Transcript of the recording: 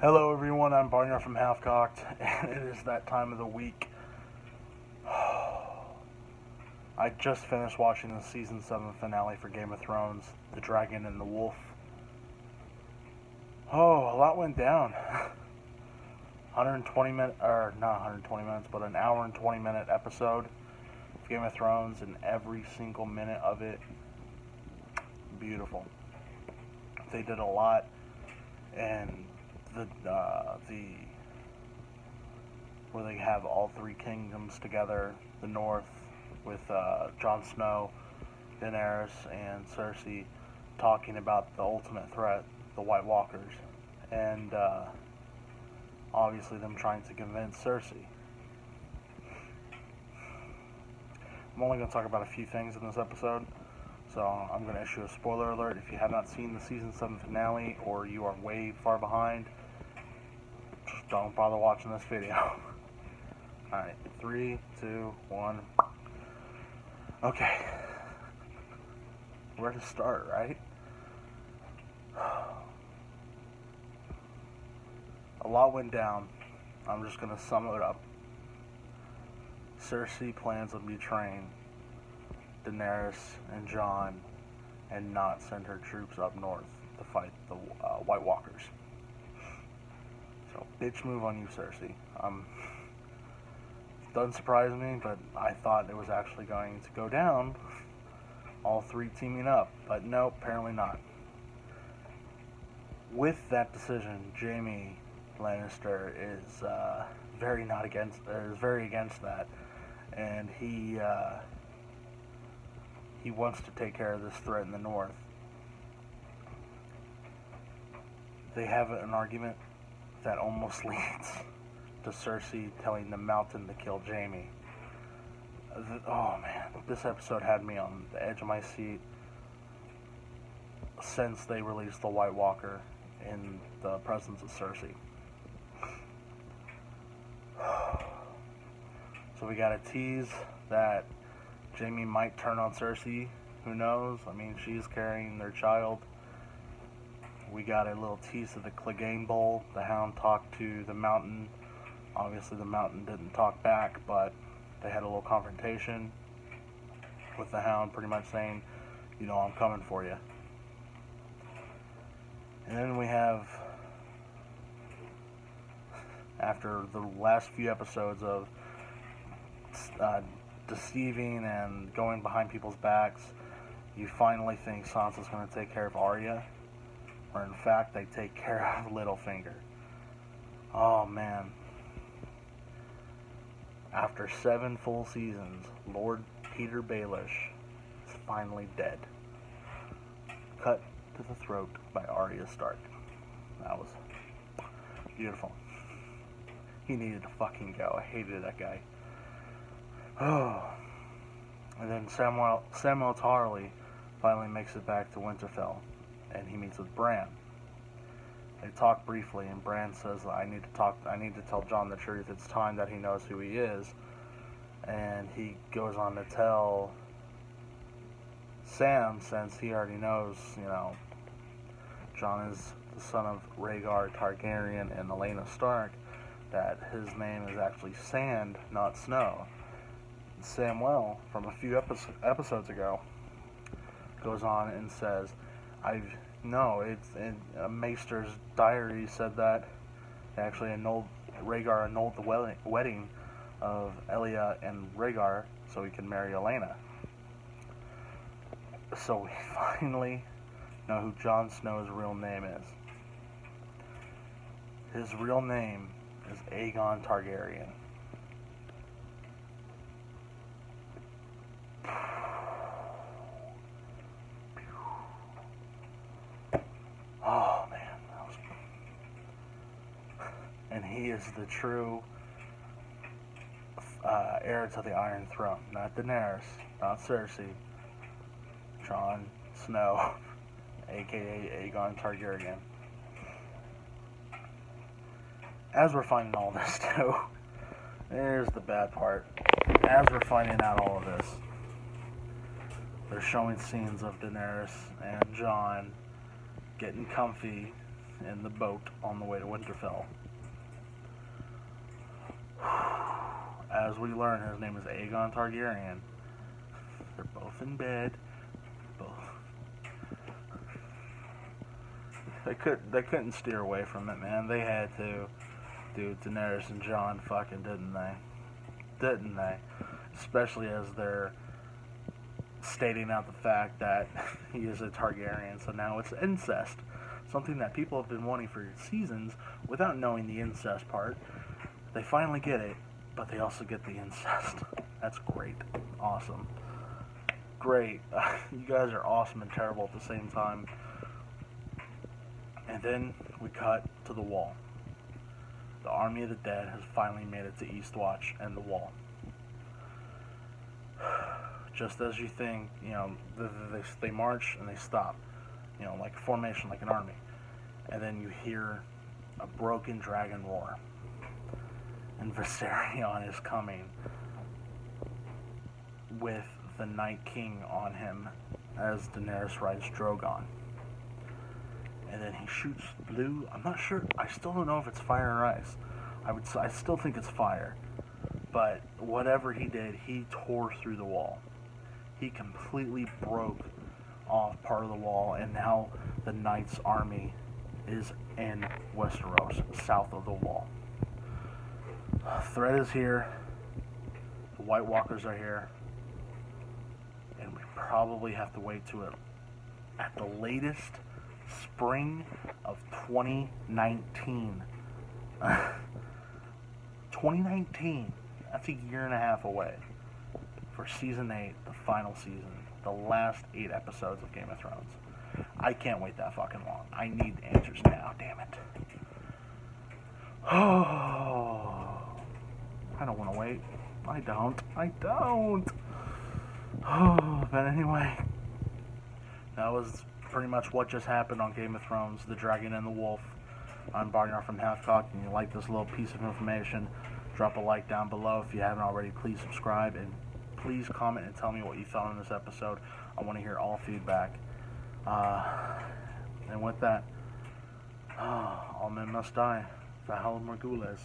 Hello everyone, I'm Barnyard from HalfKocked, and it is that time of the week. I just finished watching the Season 7 finale for Game of Thrones, The Dragon and the Wolf. Oh, a lot went down. 120 minute, or not 120 minutes, but an hour and 20 minute episode of Game of Thrones, and every single minute of it, beautiful. They did a lot, and where they have all three kingdoms together, the North with Jon Snow, Daenerys, and Cersei talking about the ultimate threat, the White Walkers, and obviously them trying to convince Cersei. I'm only going to talk about a few things in this episode, so I'm going to issue a spoiler alert. If you have not seen the Season 7 finale, or you are way far behind, just don't bother watching this video. Alright, 3, 2, 1. Okay. Where to start, right? A lot went down. I'm just going to sum it up. Cersei plans on betraying Daenerys and Jon and not send her troops up north to fight the White Walkers. So, bitch move on you, Cersei. Doesn't surprise me, but I thought it was actually going to go down, all three teaming up, but no, apparently not. With that decision, Jaime Lannister is very against that, and he wants to take care of this threat in the north. They have an argument that almost leads to Cersei telling the Mountain to kill Jaime. Oh man, this episode had me on the edge of my seat since they released the White Walker in the presence of Cersei. So we got a tease that Jaime might turn on Cersei. Who knows? I mean, she's carrying their child. We got a little tease of the Clegane Bowl. The Hound talked to the Mountain. Obviously, the Mountain didn't talk back, but they had a little confrontation with the Hound, pretty much saying, you know, I'm coming for you. And then we have, after the last few episodes of deceiving and going behind people's backs, you finally think Sansa's going to take care of Arya, or in fact, they take care of Littlefinger. Oh man. After 7 full seasons, Lord Peter Baelish is finally dead. Cut to the throat by Arya Stark. That was beautiful. He needed to fucking go. I hated that guy. Oh. And then Samuel Tarly finally makes it back to Winterfell, and he meets with Bran. They talk briefly, and Bran says, I need to tell Jon the truth. It's time that he knows who he is. And he goes on to tell Sam, since he already knows, you know, Jon is the son of Rhaegar Targaryen and Olenna Stark, that his name is actually Sand, not Snow. And Samwell, from a few episodes ago, goes on and says, it's in Maester's diary said that actually Rhaegar annulled the wedding of Elia and Rhaegar so he can marry Olenna. So we finally know who Jon Snow's real name is. His real name is Aegon Targaryen. Oh man, and he is the true heir to the Iron Throne, not Daenerys, not Cersei. Jon Snow, aka Aegon Targaryen. As we're finding all this too, there's the bad part. As we're finding out all of this, they're showing scenes of Daenerys and Jon getting comfy in the boat on the way to Winterfell. As we learn, his name is Aegon Targaryen. They're both in bed. They couldn't steer away from it, man. They had to. Dude, Daenerys and Jon fucking didn't they? Didn't they? Especially as they're stating out the fact that he is a Targaryen, so now it's incest. Something that people have been wanting for seasons without knowing the incest part. They finally get it, but they also get the incest. That's great. Awesome. Great. You guys are awesome and terrible at the same time. And then we cut to the Wall. The army of the dead has finally made it to Eastwatch and the Wall. Just as you think, you know, they march and they stop, you know, like a formation, like an army. And then you hear a broken dragon roar. And Viserion is coming with the Night King on him as Daenerys rides Drogon. And then he shoots blue. I'm not sure. I still don't know if it's fire or ice. I still think it's fire. But whatever he did, he tore through the wall. He completely broke off part of the wall, and now the Knight's army is in Westeros, south of the wall. Thread is here. The White Walkers are here. And we probably have to wait to it at the latest spring of 2019. 2019. That's a year and a half away for season 8, the final season, the last 8 episodes of Game of Thrones. I can't wait that fucking long. I need answers now, damn it. Oh, I don't want to wait. I don't. Oh, but anyway, that was pretty much what just happened on Game of Thrones, The Dragon and the Wolf. I'm Barnyard from HalfKocked, and you like this little piece of information, drop a like down below. If you haven't already, please subscribe, and please comment and tell me what you thought on this episode. I want to hear all feedback. And with that, all men must die. Valhalla Morgulis.